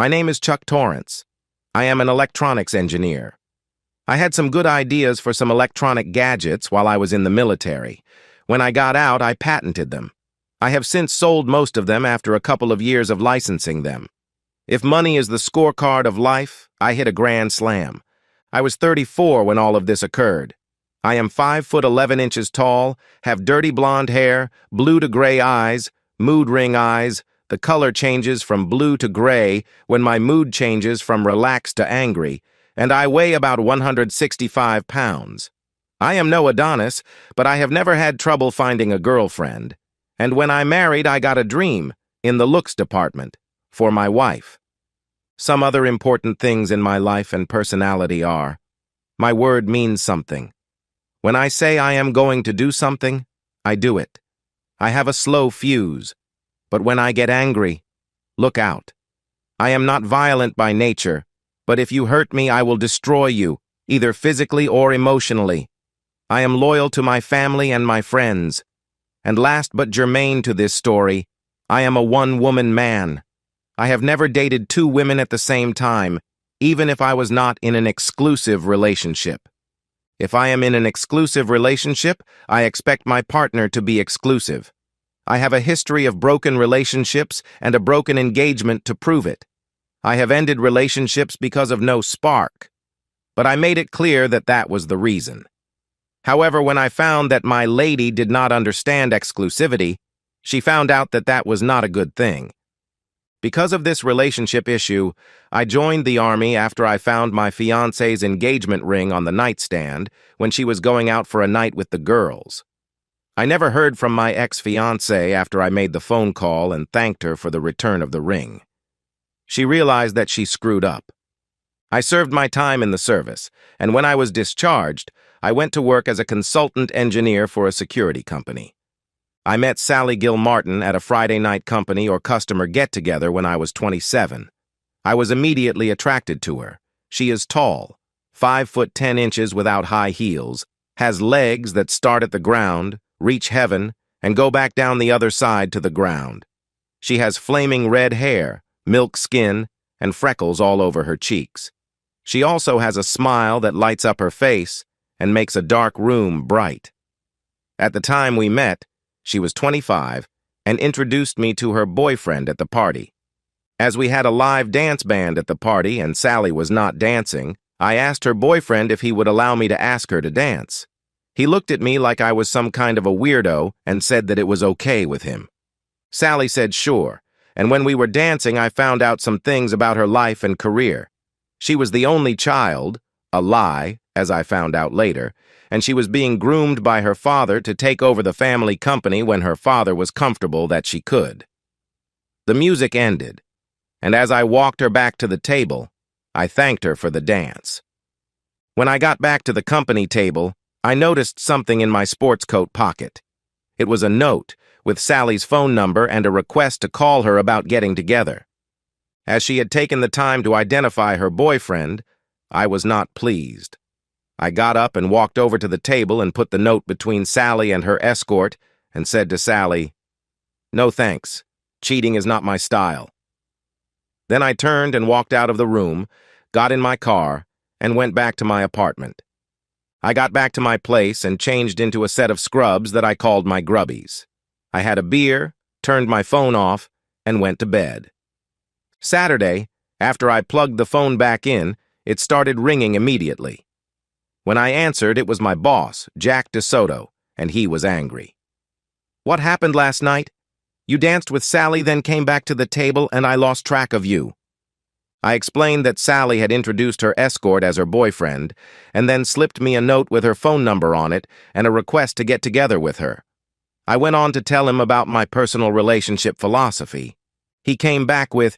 My name is Chuck Torrance. I am an electronics engineer. I had some good ideas for some electronic gadgets while I was in the military. When I got out, I patented them. I have since sold most of them after a couple of years of licensing them. If money is the scorecard of life, I hit a grand slam. I was 34 when all of this occurred. I am 5 foot 11 inches tall, have dirty blonde hair, blue to gray eyes, mood ring eyes. The color changes from blue to gray when my mood changes from relaxed to angry, and I weigh about 165 pounds. I am no Adonis, but I have never had trouble finding a girlfriend. And when I married, I got a dream, in the looks department, for my wife. Some other important things in my life and personality are: my word means something. When I say I am going to do something, I do it. I have a slow fuse, but when I get angry, look out. I am not violent by nature, but if you hurt me, I will destroy you, either physically or emotionally. I am loyal to my family and my friends. And last but germane to this story, I am a one-woman man. I have never dated 2 women at the same time, even if I was not in an exclusive relationship. If I am in an exclusive relationship, I expect my partner to be exclusive. I have a history of broken relationships and a broken engagement to prove it. I have ended relationships because of no spark, but I made it clear that that was the reason. However, when I found that my lady did not understand exclusivity, she found out that that was not a good thing. Because of this relationship issue, I joined the Army after I found my fiancé's engagement ring on the nightstand when she was going out for a night with the girls. I never heard from my ex-fiancée after I made the phone call and thanked her for the return of the ring. She realized that she screwed up. I served my time in the service, and when I was discharged, I went to work as a consultant engineer for a security company. I met Sally Gilmartin at a Friday night company or customer get-together when I was 27. I was immediately attracted to her. She is tall, 5 foot 10 inches without high heels, has legs that start at the ground, reach heaven, and go back down the other side to the ground. She has flaming red hair, milk skin, and freckles all over her cheeks. She also has a smile that lights up her face and makes a dark room bright. At the time we met, she was 25 and introduced me to her boyfriend at the party. As we had a live dance band at the party and Sally was not dancing, I asked her boyfriend if he would allow me to ask her to dance. He looked at me like I was some kind of a weirdo and said that it was okay with him. Sally said sure, and when we were dancing, I found out some things about her life and career. She was the only child, a lie, as I found out later, and she was being groomed by her father to take over the family company when her father was comfortable that she could. The music ended, and as I walked her back to the table, I thanked her for the dance. When I got back to the company table, I noticed something in my sports coat pocket. It was a note with Sally's phone number and a request to call her about getting together. As she had taken the time to identify her boyfriend, I was not pleased. I got up and walked over to the table and put the note between Sally and her escort and said to Sally, "No thanks. Cheating is not my style." Then I turned and walked out of the room, got in my car, and went back to my apartment. I got back to my place and changed into a set of scrubs that I called my grubbies. I had a beer, turned my phone off, and went to bed. Saturday, after I plugged the phone back in, it started ringing immediately. When I answered, it was my boss, Jack DeSoto, and he was angry. "What happened last night? You danced with Sally, then came back to the table, and I lost track of you." I explained that Sally had introduced her escort as her boyfriend, and then slipped me a note with her phone number on it and a request to get together with her. I went on to tell him about my personal relationship philosophy. He came back with,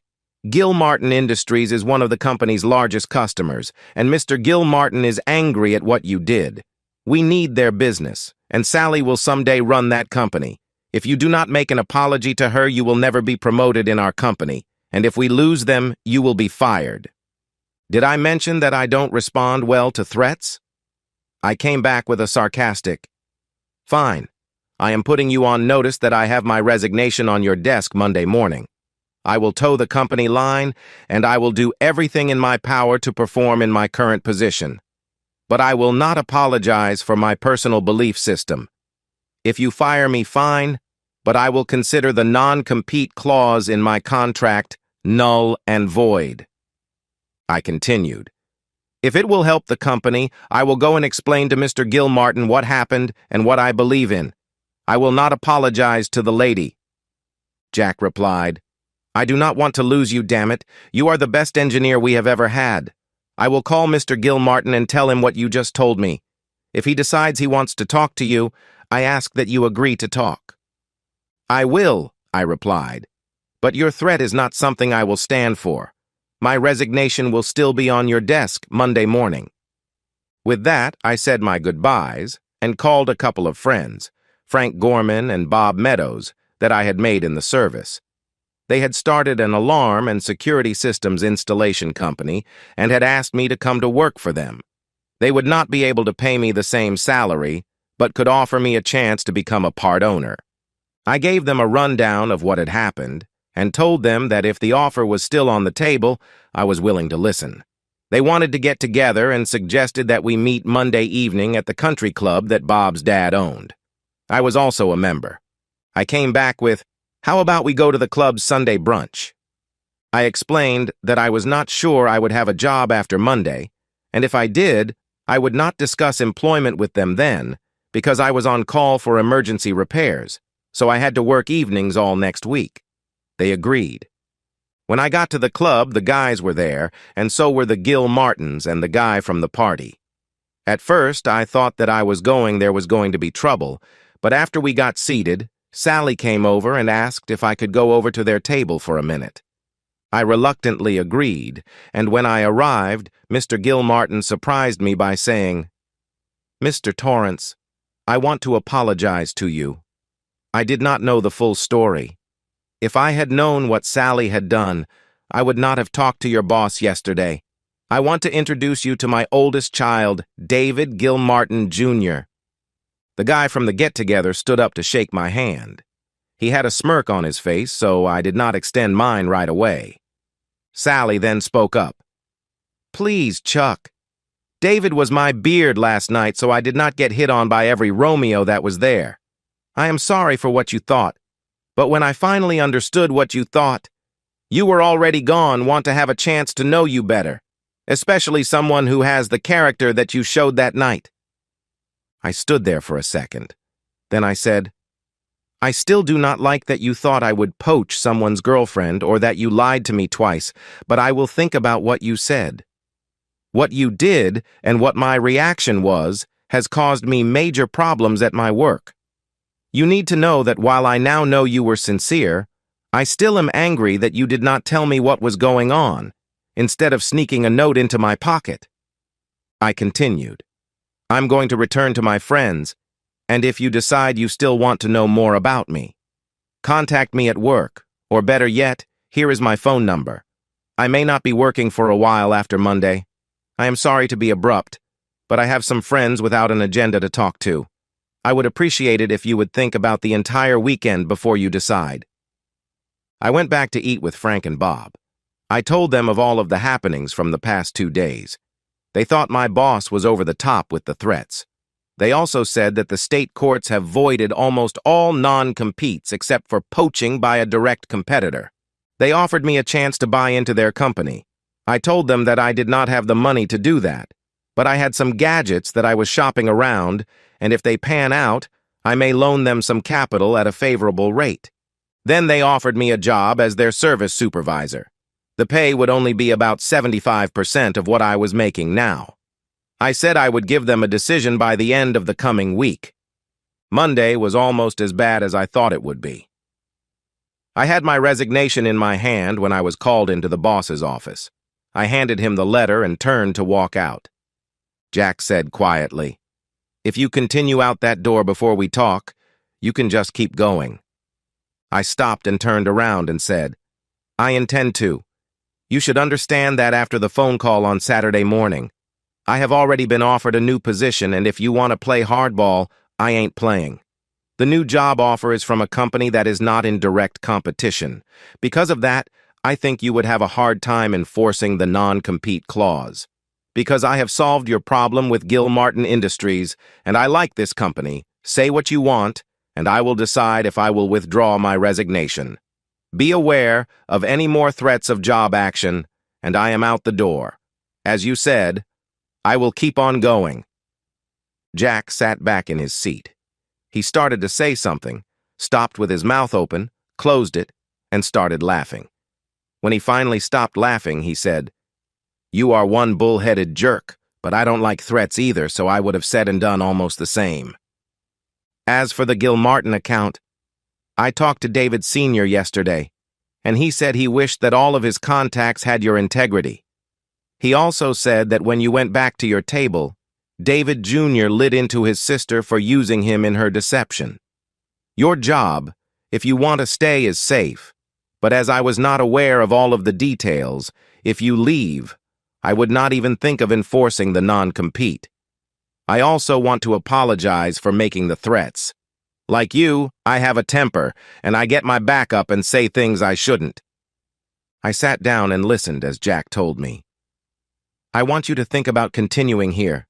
"Gilmartin Industries is one of the company's largest customers, and Mr. Gilmartin is angry at what you did. We need their business, and Sally will someday run that company. If you do not make an apology to her, you will never be promoted in our company, and if we lose them, you will be fired." Did I mention that I don't respond well to threats? I came back with a sarcastic, "Fine. I am putting you on notice that I have my resignation on your desk Monday morning." I will toe the company line, and I will do everything in my power to perform in my current position. But I will not apologize for my personal belief system. If you fire me, fine, but I will consider the non-compete clause in my contract null and void. I continued. If it will help the company, I will go and explain to Mr. Gilmartin what happened and what I believe in. I will not apologize to the lady. Jack replied, I do not want to lose you, damn it. You are the best engineer we have ever had. I will call Mr. Gilmartin and tell him what you just told me. If he decides he wants to talk to you, I ask that you agree to talk. I will, I replied, but your threat is not something I will stand for. My resignation will still be on your desk Monday morning. With that, I said my goodbyes and called a couple of friends, Frank Gorman and Bob Meadows, that I had made in the service. They had started an alarm and security systems installation company and had asked me to come to work for them. They would not be able to pay me the same salary, but could offer me a chance to become a part owner. I gave them a rundown of what had happened and told them that if the offer was still on the table, I was willing to listen. They wanted to get together and suggested that we meet Monday evening at the country club that Bob's dad owned. I was also a member. I came back with, how about we go to the club's Sunday brunch? I explained that I was not sure I would have a job after Monday, and if I did, I would not discuss employment with them then, because I was on call for emergency repairs, so I had to work evenings all next week. They agreed. When I got to the club, the guys were there, and so were the Gilmartins and the guy from the party. At first, I thought that there was going to be trouble, but after we got seated, Sally came over and asked if I could go over to their table for a minute. I reluctantly agreed, and when I arrived, Mr. Gilmartin surprised me by saying, Mr. Torrance, I want to apologize to you. I did not know the full story. If I had known what Sally had done, I would not have talked to your boss yesterday. I want to introduce you to my oldest child, David Gilmartin, Jr. The guy from the get-together stood up to shake my hand. He had a smirk on his face, so I did not extend mine right away. Sally then spoke up. Please, Chuck. David was my beard last night, so I did not get hit on by every Romeo that was there. I am sorry for what you thought. But when I finally understood what you thought, you were already gone, want to have a chance to know you better, especially someone who has the character that you showed that night. I stood there for a second. Then I said, I still do not like that you thought I would poach someone's girlfriend or that you lied to me twice, but I will think about what you said. What you did and what my reaction was has caused me major problems at my work. You need to know that while I now know you were sincere, I still am angry that you did not tell me what was going on, instead of sneaking a note into my pocket. I continued, I'm going to return to my friends, and if you decide you still want to know more about me, contact me at work, or better yet, here is my phone number. I may not be working for a while after Monday. I am sorry to be abrupt, but I have some friends without an agenda to talk to. I would appreciate it if you would think about the entire weekend before you decide. I went back to eat with Frank and Bob. I told them of all of the happenings from the past 2 days. They thought my boss was over the top with the threats. They also said that the state courts have voided almost all non-competes except for poaching by a direct competitor. They offered me a chance to buy into their company. I told them that I did not have the money to do that, but I had some gadgets that I was shopping around, and if they pan out, I may loan them some capital at a favorable rate. Then they offered me a job as their service supervisor. The pay would only be about 75% of what I was making now. I said I would give them a decision by the end of the coming week. Monday was almost as bad as I thought it would be. I had my resignation in my hand when I was called into the boss's office. I handed him the letter and turned to walk out. Jack said quietly, If you continue out that door before we talk, you can just keep going. I stopped and turned around and said, I intend to. You should understand that after the phone call on Saturday morning. I have already been offered a new position, and if you want to play hardball, I ain't playing. The new job offer is from a company that is not in direct competition. Because of that, I think you would have a hard time enforcing the non-compete clause. Because I have solved your problem with Gilmartin Industries, and I like this company, say what you want, and I will decide if I will withdraw my resignation. Be aware of any more threats of job action, and I am out the door. As you said, I will keep on going. Jack sat back in his seat. He started to say something, stopped with his mouth open, closed it, and started laughing. When he finally stopped laughing, he said, "You are one bull-headed jerk, but I don't like threats either, so I would have said and done almost the same." As for the Gilmartin account, I talked to David Sr. yesterday, and he said he wished that all of his contacts had your integrity. He also said that when you went back to your table, David Jr. lit into his sister for using him in her deception. Your job, if you want to stay, is safe, but as I was not aware of all of the details, if you leave, I would not even think of enforcing the non-compete. I also want to apologize for making the threats. Like you, I have a temper, and I get my back up and say things I shouldn't. I sat down and listened as Jack told me. I want you to think about continuing here.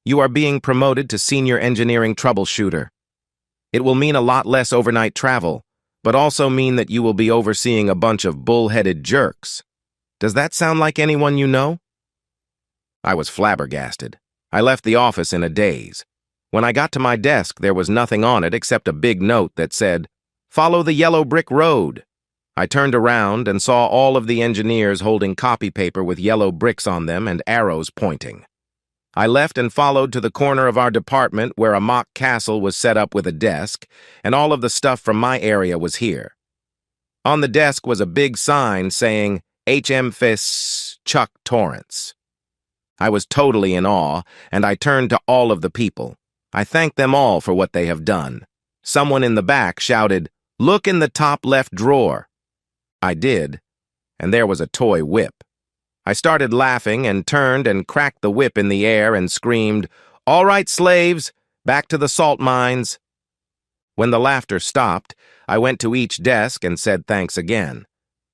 You are being promoted to senior engineering troubleshooter. It will mean a lot less overnight travel, but also mean that you will be overseeing a bunch of bull-headed jerks. Does that sound like anyone you know? I was flabbergasted. I left the office in a daze. When I got to my desk, there was nothing on it except a big note that said, "Follow the yellow brick road." I turned around and saw all of the engineers holding copy paper with yellow bricks on them and arrows pointing. I left and followed to the corner of our department where a mock castle was set up with a desk, and all of the stuff from my area was here. On the desk was a big sign saying, HM Chuck Torrance. I was totally in awe, and I turned to all of the people. I thanked them all for what they have done. Someone in the back shouted, "Look in the top left drawer." I did, and there was a toy whip. I started laughing and turned and cracked the whip in the air and screamed, "All right, slaves, back to the salt mines." When the laughter stopped, I went to each desk and said thanks again.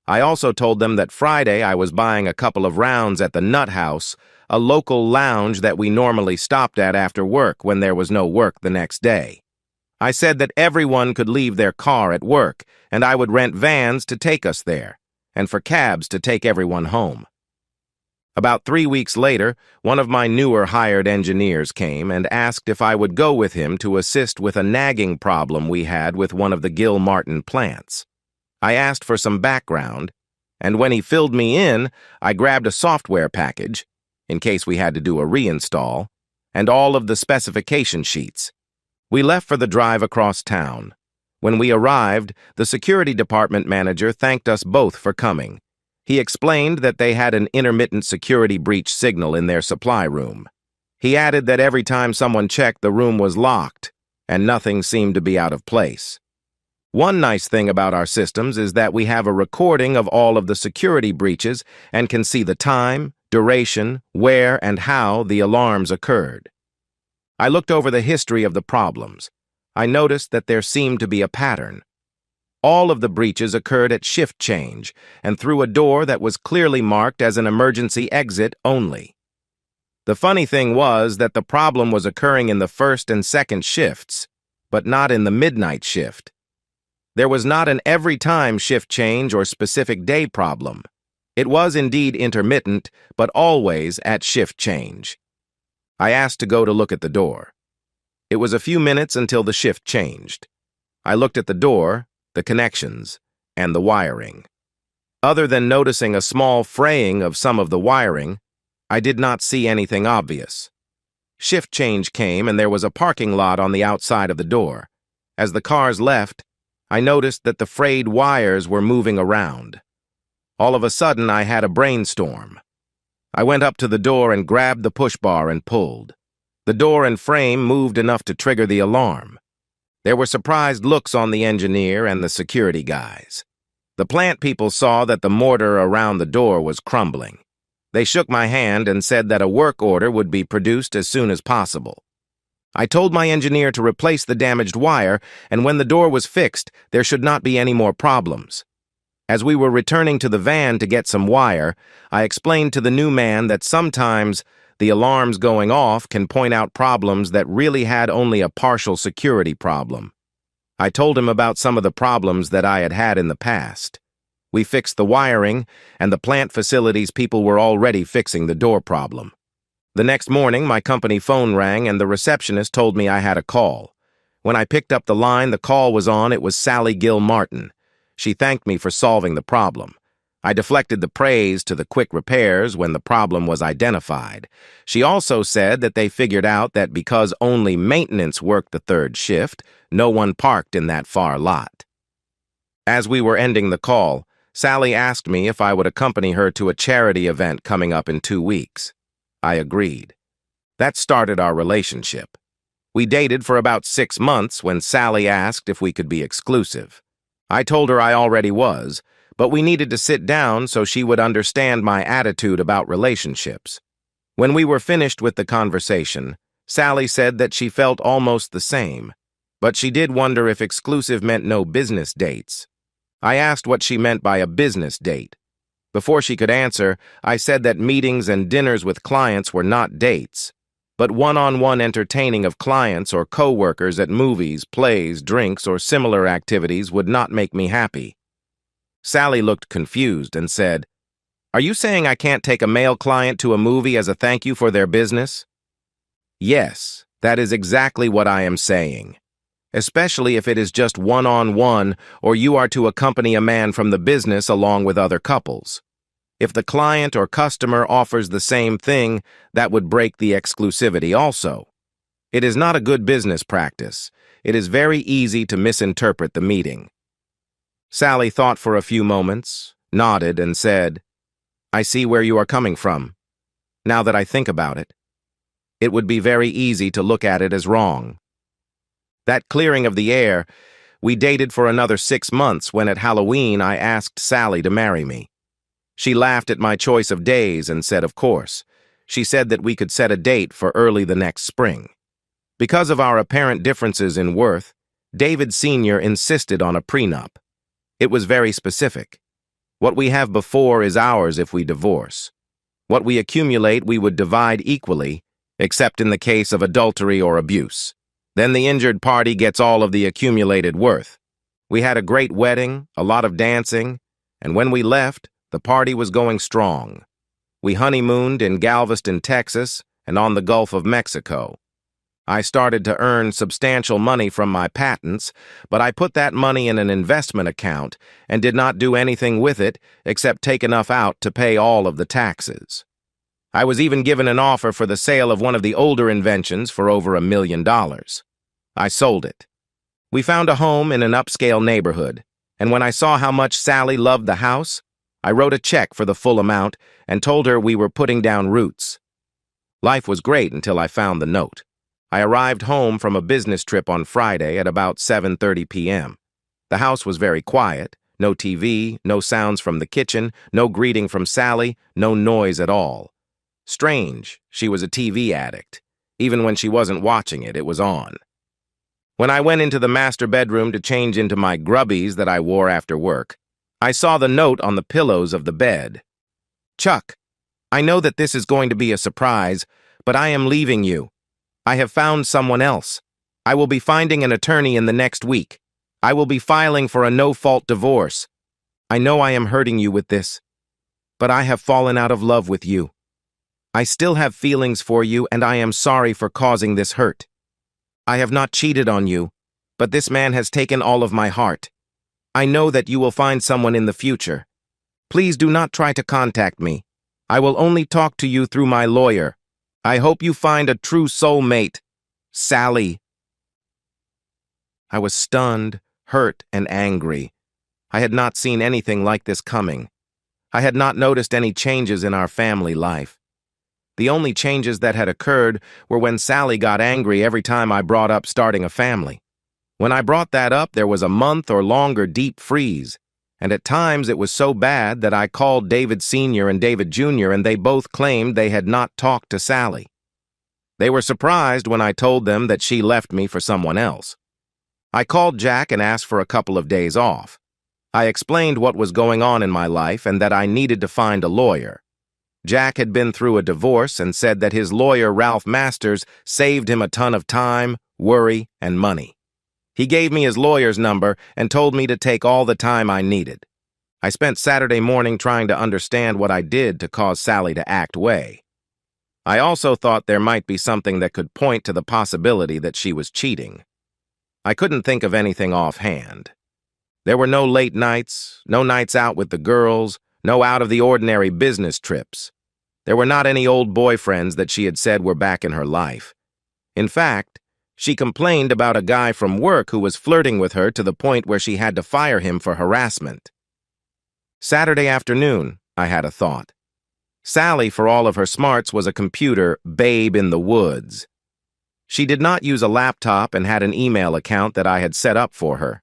I also told them that Friday I was buying a couple of rounds at the Nut House, a local lounge that we normally stopped at after work when there was no work the next day. I said that everyone could leave their car at work, and I would rent vans to take us there, and for cabs to take everyone home. About 3 weeks later, one of my newer hired engineers came and asked if I would go with him to assist with a nagging problem we had with one of the Gilmartin plants. I asked for some background, and when he filled me in, I grabbed a software package, in case we had to do a reinstall, and all of the specification sheets. We left for the drive across town. When we arrived, the security department manager thanked us both for coming. He explained that they had an intermittent security breach signal in their supply room. He added that every time someone checked, the room was locked, and nothing seemed to be out of place. One nice thing about our systems is that we have a recording of all of the security breaches and can see the time, duration, where, and how the alarms occurred. I looked over the history of the problems. I noticed that there seemed to be a pattern. All of the breaches occurred at shift change and through a door that was clearly marked as an emergency exit only. The funny thing was that the problem was occurring in the first and second shifts, but not in the midnight shift. There was not an every-time shift change or specific day problem. It was indeed intermittent, but always at shift change. I asked to go to look at the door. It was a few minutes until the shift changed. I looked at the door, the connections, and the wiring. Other than noticing a small fraying of some of the wiring, I did not see anything obvious. Shift change came and there was a parking lot on the outside of the door. As the cars left, I noticed that the frayed wires were moving around. All of a sudden, I had a brainstorm. I went up to the door and grabbed the push bar and pulled. The door and frame moved enough to trigger the alarm. There were surprised looks on the engineer and the security guys. The plant people saw that the mortar around the door was crumbling. They shook my hand and said that a work order would be produced as soon as possible. I told my engineer to replace the damaged wire, and when the door was fixed, there should not be any more problems. As we were returning to the van to get some wire, I explained to the new man that sometimes the alarms going off can point out problems that really had only a partial security problem. I told him about some of the problems that I had had in the past. We fixed the wiring, and the plant facilities people were already fixing the door problem. The next morning, my company phone rang, and the receptionist told me I had a call. When I picked up the line, the call was on. It was Sally Gill Martin. She thanked me for solving the problem. I deflected the praise to the quick repairs when the problem was identified. She also said that they figured out that because only maintenance worked the third shift, no one parked in that far lot. As we were ending the call, Sally asked me if I would accompany her to a charity event coming up in 2 weeks. I agreed. That started our relationship. We dated for about 6 months when Sally asked if we could be exclusive. I told her I already was, but we needed to sit down so she would understand my attitude about relationships. When we were finished with the conversation, Sally said that she felt almost the same, but she did wonder if exclusive meant no business dates. I asked what she meant by a business date. Before she could answer, I said that meetings and dinners with clients were not dates, but one-on-one entertaining of clients or co-workers at movies, plays, drinks, or similar activities would not make me happy. Sally looked confused and said, "Are you saying I can't take a male client to a movie as a thank you for their business?" Yes, that is exactly what I am saying. Especially if it is just one-on-one or you are to accompany a man from the business along with other couples. If the client or customer offers the same thing, that would break the exclusivity also. It is not a good business practice. It is very easy to misinterpret the meeting. Sally thought for a few moments, nodded, and said, "I see where you are coming from. Now that I think about it, it would be very easy to look at it as wrong." That clearing of the air, we dated for another 6 months when at Halloween I asked Sally to marry me. She laughed at my choice of days and said, of course. She said that we could set a date for early the next spring. Because of our apparent differences in worth, David Sr. insisted on a prenup. It was very specific. What we have before is ours if we divorce. What we accumulate we would divide equally, except in the case of adultery or abuse. Then the injured party gets all of the accumulated worth. We had a great wedding, a lot of dancing, and when we left, the party was going strong. We honeymooned in Galveston, Texas, and on the Gulf of Mexico. I started to earn substantial money from my patents, but I put that money in an investment account and did not do anything with it except take enough out to pay all of the taxes. I was even given an offer for the sale of one of the older inventions for over $1 million. I sold it. We found a home in an upscale neighborhood, and when I saw how much Sally loved the house, I wrote a check for the full amount and told her we were putting down roots. Life was great until I found the note. I arrived home from a business trip on Friday at about 7:30 p.m. The house was very quiet, no TV, no sounds from the kitchen, no greeting from Sally, no noise at all. Strange, she was a TV addict. Even when she wasn't watching it, it was on. When I went into the master bedroom to change into my grubbies that I wore after work, I saw the note on the pillows of the bed. "Chuck, I know that this is going to be a surprise, but I am leaving you. I have found someone else. I will be finding an attorney in the next week. I will be filing for a no-fault divorce. I know I am hurting you with this, but I have fallen out of love with you. I still have feelings for you, and I am sorry for causing this hurt. I have not cheated on you, but this man has taken all of my heart. I know that you will find someone in the future. Please do not try to contact me. I will only talk to you through my lawyer. I hope you find a true soulmate. Sally." I was stunned, hurt, and angry. I had not seen anything like this coming. I had not noticed any changes in our family life. The only changes that had occurred were when Sally got angry every time I brought up starting a family. When I brought that up, there was a month or longer deep freeze, and at times it was so bad that I called David Sr. and David Jr., and they both claimed they had not talked to Sally. They were surprised when I told them that she left me for someone else. I called Jack and asked for a couple of days off. I explained what was going on in my life and that I needed to find a lawyer. Jack had been through a divorce and said that his lawyer, Ralph Masters, saved him a ton of time, worry, and money. He gave me his lawyer's number and told me to take all the time I needed. I spent Saturday morning trying to understand what I did to cause Sally to act way. I also thought there might be something that could point to the possibility that she was cheating. I couldn't think of anything offhand. There were no late nights, no nights out with the girls, no out-of-the-ordinary business trips. There were not any old boyfriends that she had said were back in her life. In fact, she complained about a guy from work who was flirting with her to the point where she had to fire him for harassment. Saturday afternoon, I had a thought. Sally, for all of her smarts, was a computer babe in the woods. She did not use a laptop and had an email account that I had set up for her.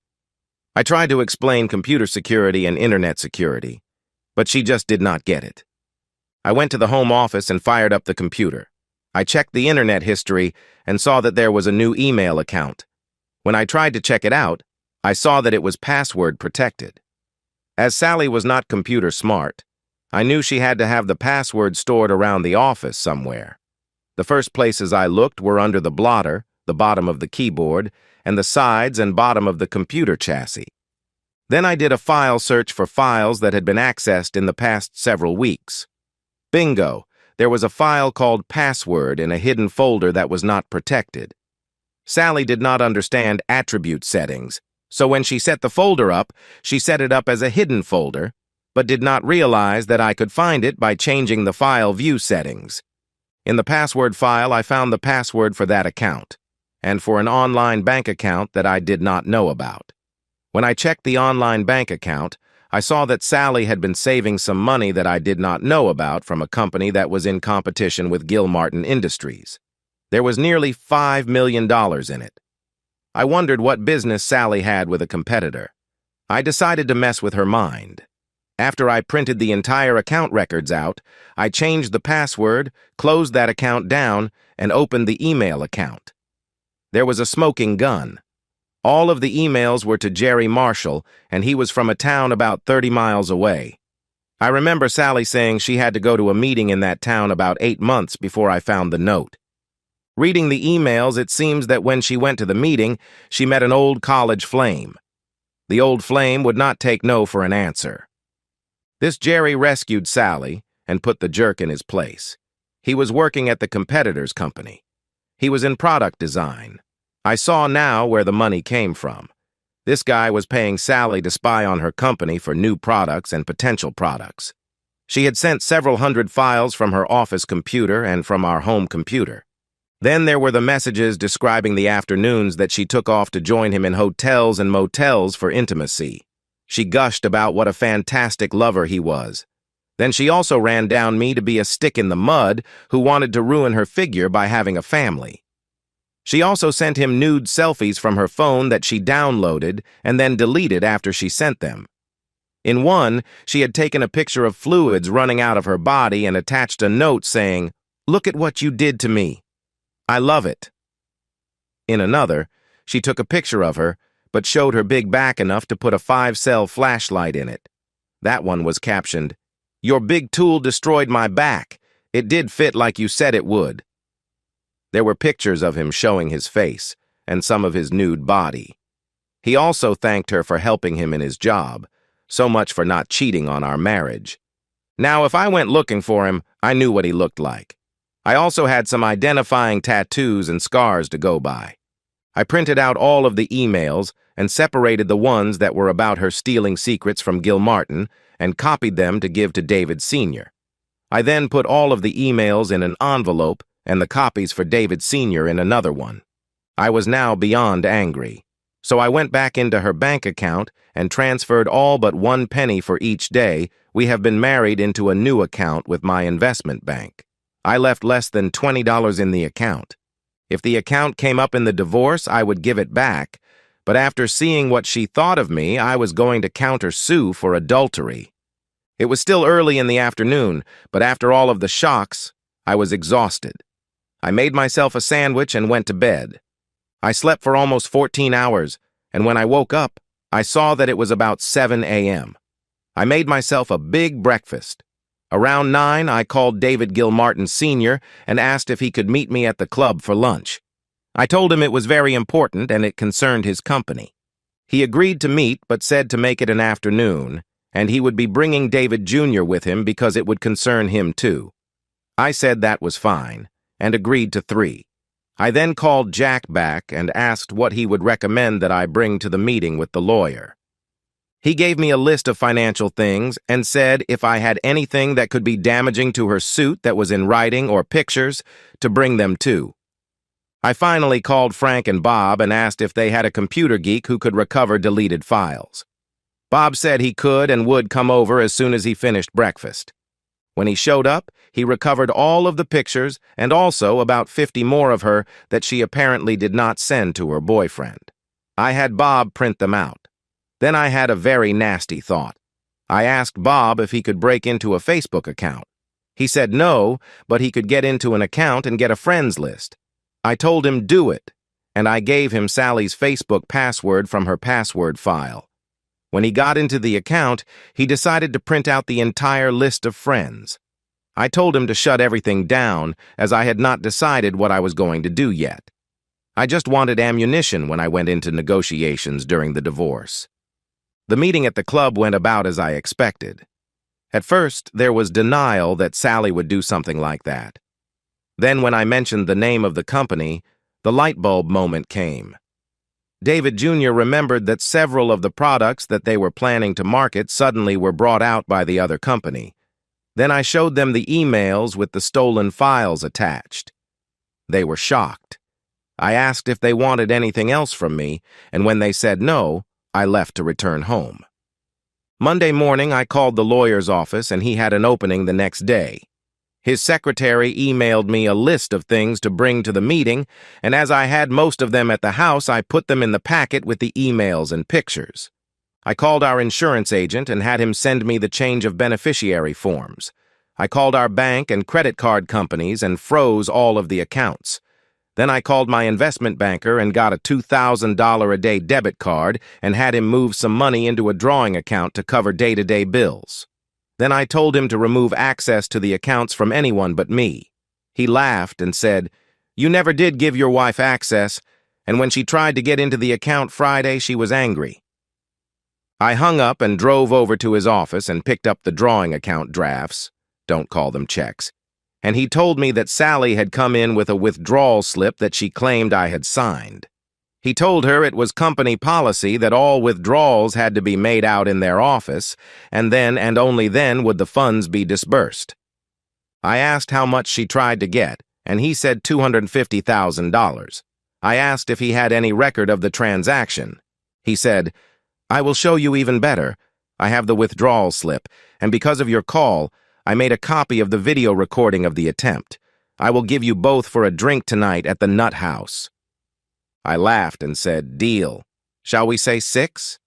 I tried to explain computer security and internet security, but she just did not get it. I went to the home office and fired up the computer. I checked the internet history and saw that there was a new email account. When I tried to check it out, I saw that it was password protected. As Sally was not computer smart, I knew she had to have the password stored around the office somewhere. The first places I looked were under the blotter, the bottom of the keyboard, and the sides and bottom of the computer chassis. Then I did a file search for files that had been accessed in the past several weeks. Bingo! There was a file called Password in a hidden folder that was not protected. Sally did not understand attribute settings, so when she set the folder up, she set it up as a hidden folder, but did not realize that I could find it by changing the file view settings. In the password file, I found the password for that account, and for an online bank account that I did not know about. When I checked the online bank account, I saw that Sally had been saving some money that I did not know about from a company that was in competition with Gilmartin Industries. There was nearly $5 million in it. I wondered what business Sally had with a competitor. I decided to mess with her mind. After I printed the entire account records out, I changed the password, closed that account down, and opened the email account. There was a smoking gun. All of the emails were to Jerry Marshall, and he was from a town about 30 miles away. I remember Sally saying she had to go to a meeting in that town about 8 months before I found the note. Reading the emails, it seems that when she went to the meeting, she met an old college flame. The old flame would not take no for an answer. This Jerry rescued Sally and put the jerk in his place. He was working at the competitor's company. He was in product design. I saw now where the money came from. This guy was paying Sally to spy on her company for new products and potential products. She had sent several hundred files from her office computer and from our home computer. Then there were the messages describing the afternoons that she took off to join him in hotels and motels for intimacy. She gushed about what a fantastic lover he was. Then she also ran down me to be a stick in the mud who wanted to ruin her figure by having a family. She also sent him nude selfies from her phone that she downloaded and then deleted after she sent them. In one, she had taken a picture of fluids running out of her body and attached a note saying, "Look at what you did to me. I love it." In another, she took a picture of her, but showed her big back enough to put a 5-cell flashlight in it. That one was captioned, "Your big tool destroyed my back. It did fit like you said it would." There were pictures of him showing his face and some of his nude body. He also thanked her for helping him in his job, so much for not cheating on our marriage. Now, if I went looking for him, I knew what he looked like. I also had some identifying tattoos and scars to go by. I printed out all of the emails and separated the ones that were about her stealing secrets from Gilmartin and copied them to give to David Sr. I then put all of the emails in an envelope and the copies for David Sr. in another one. I was now beyond angry, so I went back into her bank account and transferred all but 1 penny for each day we have been married into a new account with my investment bank. I left less than $20 in the account. If the account came up in the divorce, I would give it back, but after seeing what she thought of me, I was going to counter-sue for adultery. It was still early in the afternoon, but after all of the shocks, I was exhausted. I made myself a sandwich and went to bed. I slept for almost 14 hours, and when I woke up, I saw that it was about 7 a.m. I made myself a big breakfast. Around 9, I called David Gilmartin Sr. and asked if he could meet me at the club for lunch. I told him it was very important and it concerned his company. He agreed to meet but said to make it an afternoon, and he would be bringing David Jr. with him because it would concern him too. I said that was fine, and agreed to 3. I then called Jack back and asked what he would recommend that I bring to the meeting with the lawyer. He gave me a list of financial things and said if I had anything that could be damaging to her suit that was in writing or pictures, to bring them too. I finally called Frank and Bob and asked if they had a computer geek who could recover deleted files. Bob said he could and would come over as soon as he finished breakfast. When he showed up, he recovered all of the pictures and also about 50 more of her that she apparently did not send to her boyfriend. I had Bob print them out. Then I had a very nasty thought. I asked Bob if he could break into a Facebook account. He said no, but he could get into an account and get a friends list. I told him do it, and I gave him Sally's Facebook password from her password file. When he got into the account, he decided to print out the entire list of friends. I told him to shut everything down, as I had not decided what I was going to do yet. I just wanted ammunition when I went into negotiations during the divorce. The meeting at the club went about as I expected. At first, there was denial that Sally would do something like that. Then when I mentioned the name of the company, the light bulb moment came. David Jr. remembered that several of the products that they were planning to market suddenly were brought out by the other company. Then I showed them the emails with the stolen files attached. They were shocked. I asked if they wanted anything else from me, and when they said no, I left to return home. Monday morning, I called the lawyer's office, and he had an opening the next day. His secretary emailed me a list of things to bring to the meeting, and as I had most of them at the house, I put them in the packet with the emails and pictures. I called our insurance agent and had him send me the change of beneficiary forms. I called our bank and credit card companies and froze all of the accounts. Then I called my investment banker and got a $2,000 a day debit card and had him move some money into a drawing account to cover day-to-day bills. Then I told him to remove access to the accounts from anyone but me. He laughed and said, "You never did give your wife access, and when she tried to get into the account Friday, she was angry." I hung up and drove over to his office and picked up the drawing account drafts, don't call them checks, and he told me that Sally had come in with a withdrawal slip that she claimed I had signed. He told her it was company policy that all withdrawals had to be made out in their office, and then and only then would the funds be disbursed. I asked how much she tried to get, and he said $250,000. I asked if he had any record of the transaction. He said, "I will show you even better. I have the withdrawal slip, and because of your call, I made a copy of the video recording of the attempt. I will give you both for a drink tonight at the Nut House." I laughed and said, "Deal. Shall we say 6?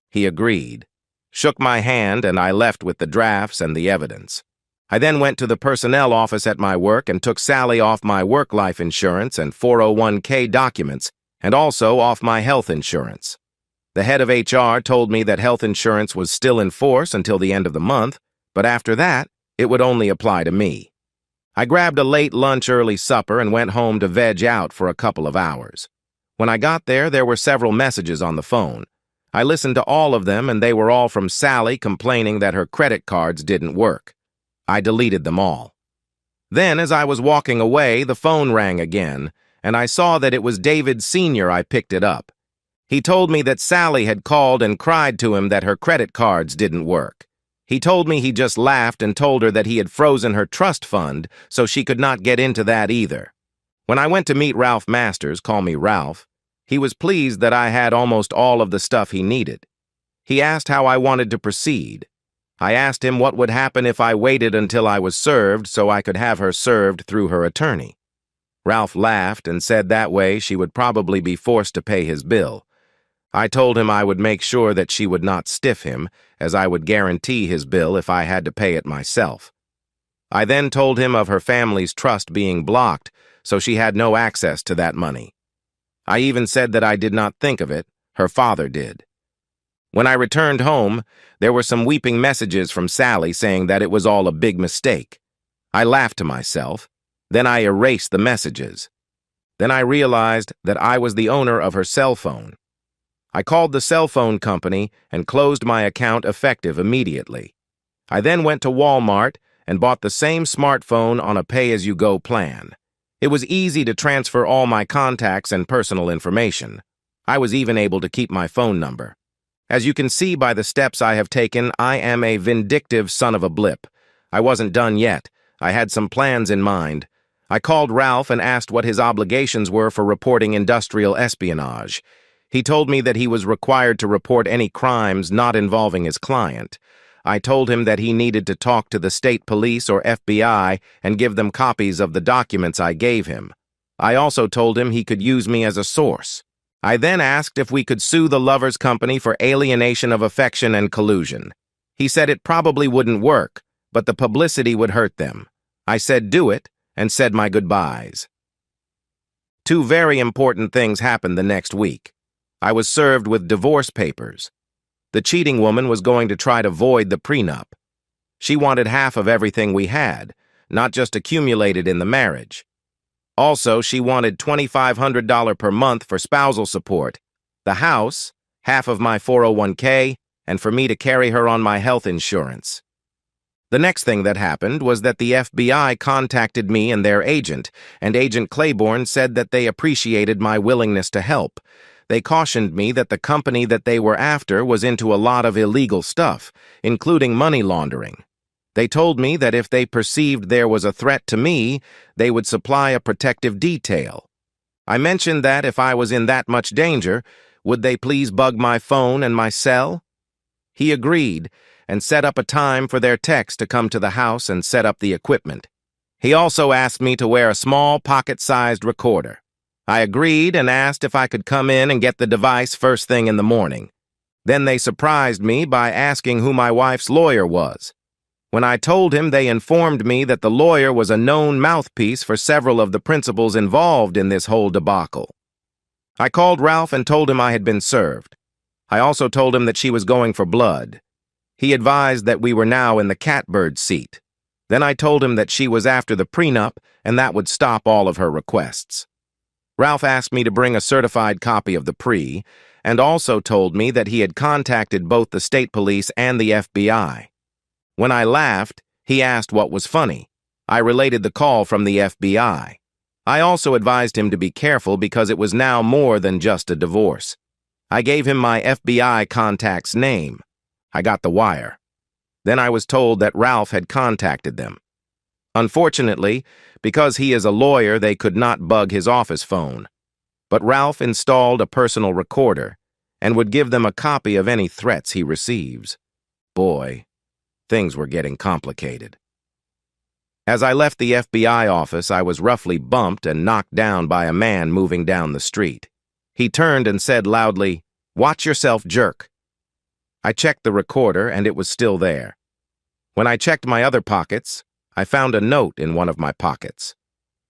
He agreed, shook my hand, and I left with the drafts and the evidence. I then went to the personnel office at my work and took Sally off my work life insurance and 401k documents, and also off my health insurance. The head of HR told me that health insurance was still in force until the end of the month, but after that, it would only apply to me. I grabbed a late lunch, early supper, and went home to veg out for a couple of hours. When I got there, there were several messages on the phone. I listened to all of them, and they were all from Sally complaining that her credit cards didn't work. I deleted them all. Then, as I was walking away, the phone rang again, and I saw that it was David Sr. I picked it up. He told me that Sally had called and cried to him that her credit cards didn't work. He told me he just laughed and told her that he had frozen her trust fund, so she could not get into that either. When I went to meet Ralph Masters, call me Ralph, he was pleased that I had almost all of the stuff he needed. He asked how I wanted to proceed. I asked him what would happen if I waited until I was served so I could have her served through her attorney. Ralph laughed and said that way she would probably be forced to pay his bill. I told him I would make sure that she would not stiff him, as I would guarantee his bill if I had to pay it myself. I then told him of her family's trust being blocked, so she had no access to that money. I even said that I did not think of it, her father did. When I returned home, there were some weeping messages from Sally saying that it was all a big mistake. I laughed to myself. Then I erased the messages. Then I realized that I was the owner of her cell phone. I called the cell phone company and closed my account effective immediately. I then went to Walmart and bought the same smartphone on a pay-as-you-go plan. It was easy to transfer all my contacts and personal information. I was even able to keep my phone number. As you can see by the steps I have taken, I am a vindictive son of a blip. I wasn't done yet. I had some plans in mind. I called Ralph and asked what his obligations were for reporting industrial espionage. He told me that he was required to report any crimes not involving his client. I told him that he needed to talk to the state police or FBI and give them copies of the documents I gave him. I also told him he could use me as a source. I then asked if we could sue the Lovers Company for alienation of affection and collusion. He said it probably wouldn't work, but the publicity would hurt them. I said do it, and said my goodbyes. Two very important things happened the next week. I was served with divorce papers. The cheating woman was going to try to void the prenup. She wanted half of everything we had, not just accumulated in the marriage. Also, she wanted $2,500 per month for spousal support, the house, half of my 401k, and for me to carry her on my health insurance. The next thing that happened was that the FBI contacted me and their agent, and Agent Claiborne said that they appreciated my willingness to help. They cautioned me that the company that they were after was into a lot of illegal stuff, including money laundering. They told me that if they perceived there was a threat to me, they would supply a protective detail. I mentioned that if I was in that much danger, would they please bug my phone and my cell? He agreed and set up a time for their techs to come to the house and set up the equipment. He also asked me to wear a small pocket-sized recorder. I agreed and asked if I could come in and get the device first thing in the morning. Then they surprised me by asking who my wife's lawyer was. When I told him, they informed me that the lawyer was a known mouthpiece for several of the principals involved in this whole debacle. I called Ralph and told him I had been served. I also told him that she was going for blood. He advised that we were now in the catbird seat. Then I told him that she was after the prenup and that would stop all of her requests. Ralph asked me to bring a certified copy of the pre, and also told me that he had contacted both the state police and the FBI. When I laughed, he asked what was funny. I related the call from the FBI. I also advised him to be careful because it was now more than just a divorce. I gave him my FBI contact's name. I got the wire. Then I was told that Ralph had contacted them. Unfortunately, because he is a lawyer, they could not bug his office phone. But Ralph installed a personal recorder and would give them a copy of any threats he receives. Boy, things were getting complicated. As I left the FBI office, I was roughly bumped and knocked down by a man moving down the street. He turned and said loudly, "Watch yourself, jerk." I checked the recorder, and it was still there. When I checked my other pockets, I found a note in one of my pockets.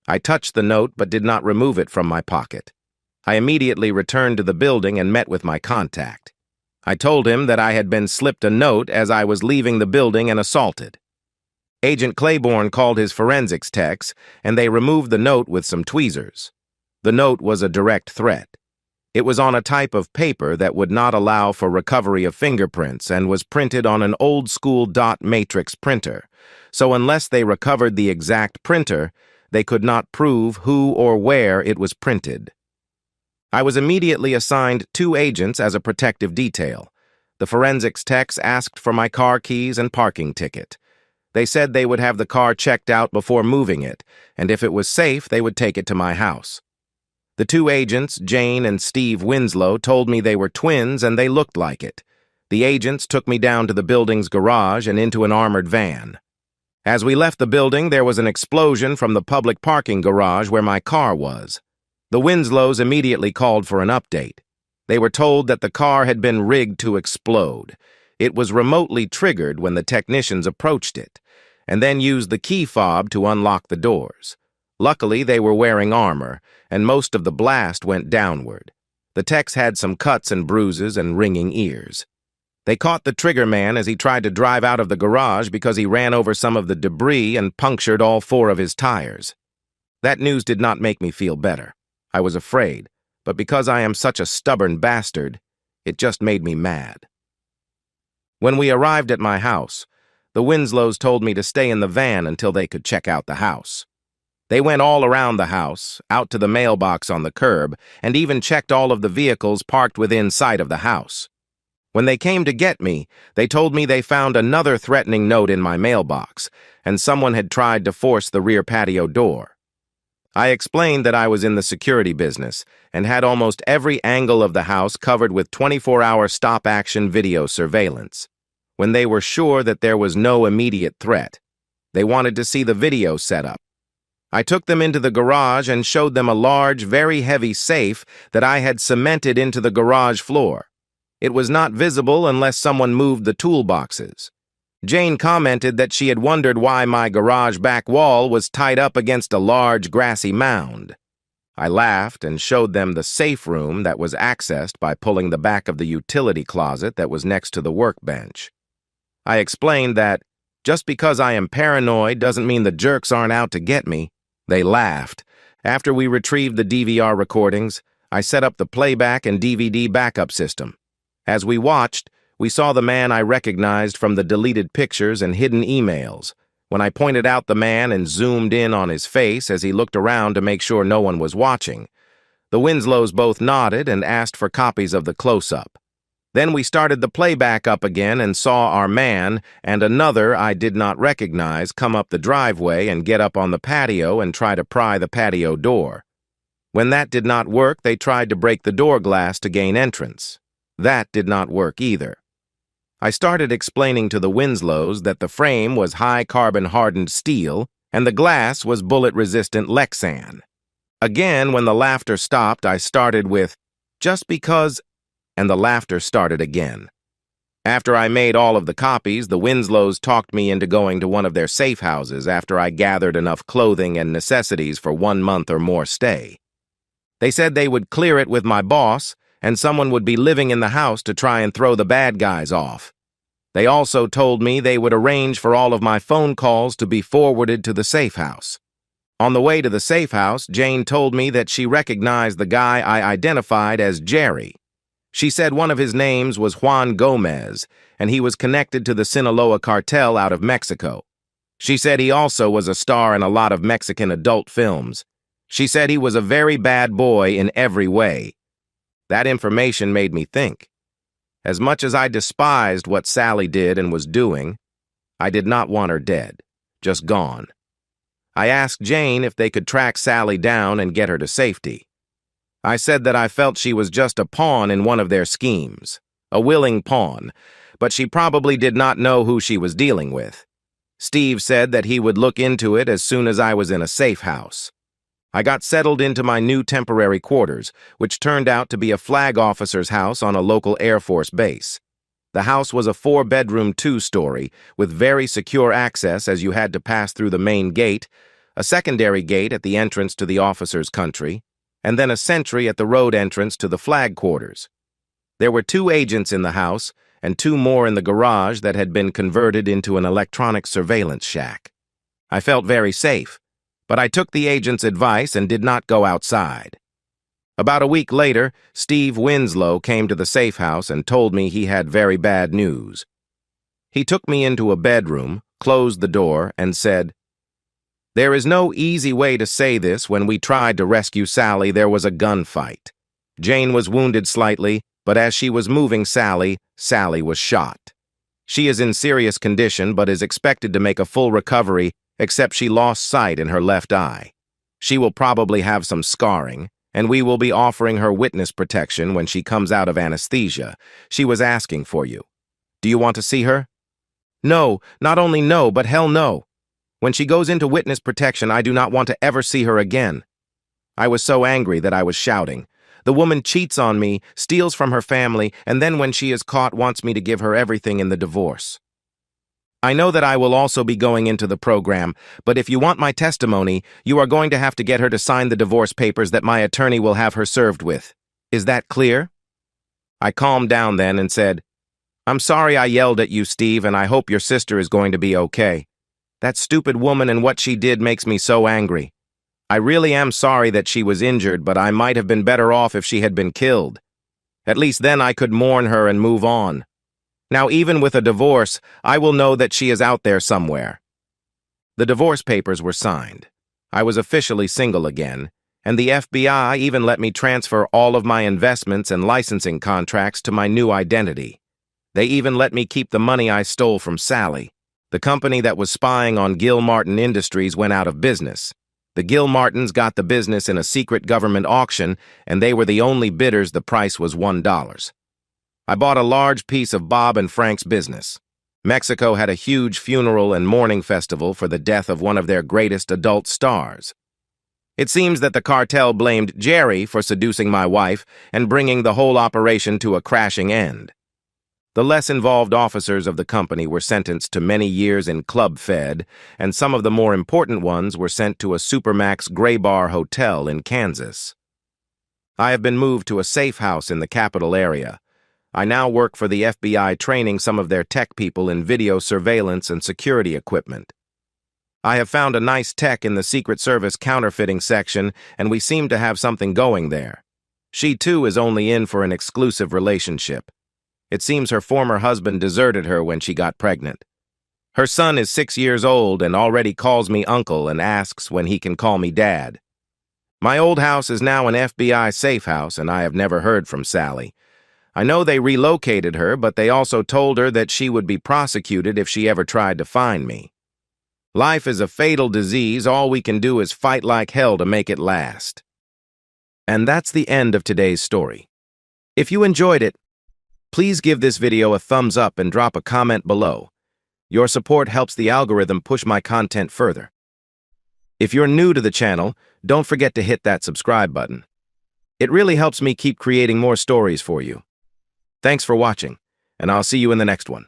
I touched the note but did not remove it from my pocket. I immediately returned to the building and met with my contact. I told him that I had been slipped a note as I was leaving the building and assaulted. Agent Claiborne called his forensics techs, and they removed the note with some tweezers. The note was a direct threat. It was on a type of paper that would not allow for recovery of fingerprints and was printed on an old-school dot matrix printer, so unless they recovered the exact printer, they could not prove who or where it was printed. I was immediately assigned 2 agents as a protective detail. The forensics techs asked for my car keys and parking ticket. They said they would have the car checked out before moving it, and if it was safe, they would take it to my house. The 2 agents, Jane and Steve Winslow, told me they were twins and they looked like it. The agents took me down to the building's garage and into an armored van. As we left the building, there was an explosion from the public parking garage where my car was. The Winslows immediately called for an update. They were told that the car had been rigged to explode. It was remotely triggered when the technicians approached it, and then used the key fob to unlock the doors. Luckily, they were wearing armor, and most of the blast went downward. The techs had some cuts and bruises and ringing ears. They caught the trigger man as he tried to drive out of the garage because he ran over some of the debris and punctured all 4 of his tires. That news did not make me feel better. I was afraid, but because I am such a stubborn bastard, it just made me mad. When we arrived at my house, the Winslows told me to stay in the van until they could check out the house. They went all around the house, out to the mailbox on the curb, and even checked all of the vehicles parked within sight of the house. When they came to get me, they told me they found another threatening note in my mailbox, and someone had tried to force the rear patio door. I explained that I was in the security business and had almost every angle of the house covered with 24-hour stop-action video surveillance. When they were sure that there was no immediate threat, they wanted to see the video setup. I took them into the garage and showed them a large, very heavy safe that I had cemented into the garage floor. It was not visible unless someone moved the toolboxes. Jane commented that she had wondered why my garage back wall was tied up against a large grassy mound. I laughed and showed them the safe room that was accessed by pulling the back of the utility closet that was next to the workbench. I explained that just because I am paranoid doesn't mean the jerks aren't out to get me. They laughed. After we retrieved the DVR recordings, I set up the playback and DVD backup system. As we watched, we saw the man I recognized from the deleted pictures and hidden emails. When I pointed out the man and zoomed in on his face as he looked around to make sure no one was watching, the Winslows both nodded and asked for copies of the close-up. Then we started the playback up again and saw our man and another I did not recognize come up the driveway and get up on the patio and try to pry the patio door. When that did not work, they tried to break the door glass to gain entrance. That did not work either. I started explaining to the Winslows that the frame was high carbon-hardened steel and the glass was bullet-resistant Lexan. Again, when the laughter stopped, I started with, "Just because," and the laughter started again. After I made all of the copies, the Winslows talked me into going to one of their safe houses after I gathered enough clothing and necessities for 1 month or more stay. They said they would clear it with my boss, and someone would be living in the house to try and throw the bad guys off. They also told me they would arrange for all of my phone calls to be forwarded to the safe house. On the way to the safe house, Jane told me that she recognized the guy I identified as Jerry. She said one of his names was Juan Gomez, and he was connected to the Sinaloa cartel out of Mexico. She said he also was a star in a lot of Mexican adult films. She said he was a very bad boy in every way. That information made me think. As much as I despised what Sally did and was doing, I did not want her dead, just gone. I asked Jane if they could track Sally down and get her to safety. I said that I felt she was just a pawn in one of their schemes, a willing pawn, but she probably did not know who she was dealing with. Steve said that he would look into it as soon as I was in a safe house. I got settled into my new temporary quarters, which turned out to be a flag officer's house on a local Air Force base. The house was a 4-bedroom 2-story, with very secure access as you had to pass through the main gate, a secondary gate at the entrance to the officer's country, and then a sentry at the road entrance to the flag quarters. There were 2 agents in the house, and 2 more in the garage that had been converted into an electronic surveillance shack. I felt very safe, but I took the agent's advice and did not go outside. About a week later, Steve Winslow came to the safe house and told me he had very bad news. He took me into a bedroom, closed the door, and said, "There is no easy way to say this. When we tried to rescue Sally, there was a gunfight. Jane was wounded slightly, but as she was moving Sally was shot. She is in serious condition but is expected to make a full recovery, except she lost sight in her left eye. She will probably have some scarring, and we will be offering her witness protection when she comes out of anesthesia. She was asking for you. Do you want to see her?" "No, not only no, but hell no. When she goes into witness protection, I do not want to ever see her again." I was so angry that I was shouting. "The woman cheats on me, steals from her family, and then when she is caught wants me to give her everything in the divorce." I know that I will also be going into the program, but if you want my testimony, you are going to have to get her to sign the divorce papers that my attorney will have her served with. Is that clear? I calmed down then and said, I'm sorry I yelled at you, Steve, and I hope your sister is going to be okay. That stupid woman and what she did makes me so angry. I really am sorry that she was injured, but I might have been better off if she had been killed. At least then I could mourn her and move on. Now, even with a divorce, I will know that she is out there somewhere. The divorce papers were signed. I was officially single again, and the FBI even let me transfer all of my investments and licensing contracts to my new identity. They even let me keep the money I stole from Sally. The company that was spying on Gil Martin Industries went out of business. The Gil Martins got the business in a secret government auction, and they were the only bidders. The price was $1. I bought a large piece of Bob and Frank's business. Mexico had a huge funeral and mourning festival for the death of one of their greatest adult stars. It seems that the cartel blamed Jerry for seducing my wife and bringing the whole operation to a crashing end. The less involved officers of the company were sentenced to many years in Club Fed, and some of the more important ones were sent to a Supermax Gray Bar hotel in Kansas. I have been moved to a safe house in the capital area. I now work for the FBI, training some of their tech people in video surveillance and security equipment. I have found a nice tech in the Secret Service counterfeiting section, and we seem to have something going there. She, too, is only in for an exclusive relationship. It seems her former husband deserted her when she got pregnant. Her son is 6 years old and already calls me uncle and asks when he can call me dad. My old house is now an FBI safe house, and I have never heard from Sally. I know they relocated her, but they also told her that she would be prosecuted if she ever tried to find me. Life is a fatal disease. All we can do is fight like hell to make it last. And that's the end of today's story. If you enjoyed it, please give this video a thumbs up and drop a comment below. Your support helps the algorithm push my content further. If you're new to the channel, don't forget to hit that subscribe button. It really helps me keep creating more stories for you. Thanks for watching, and I'll see you in the next one.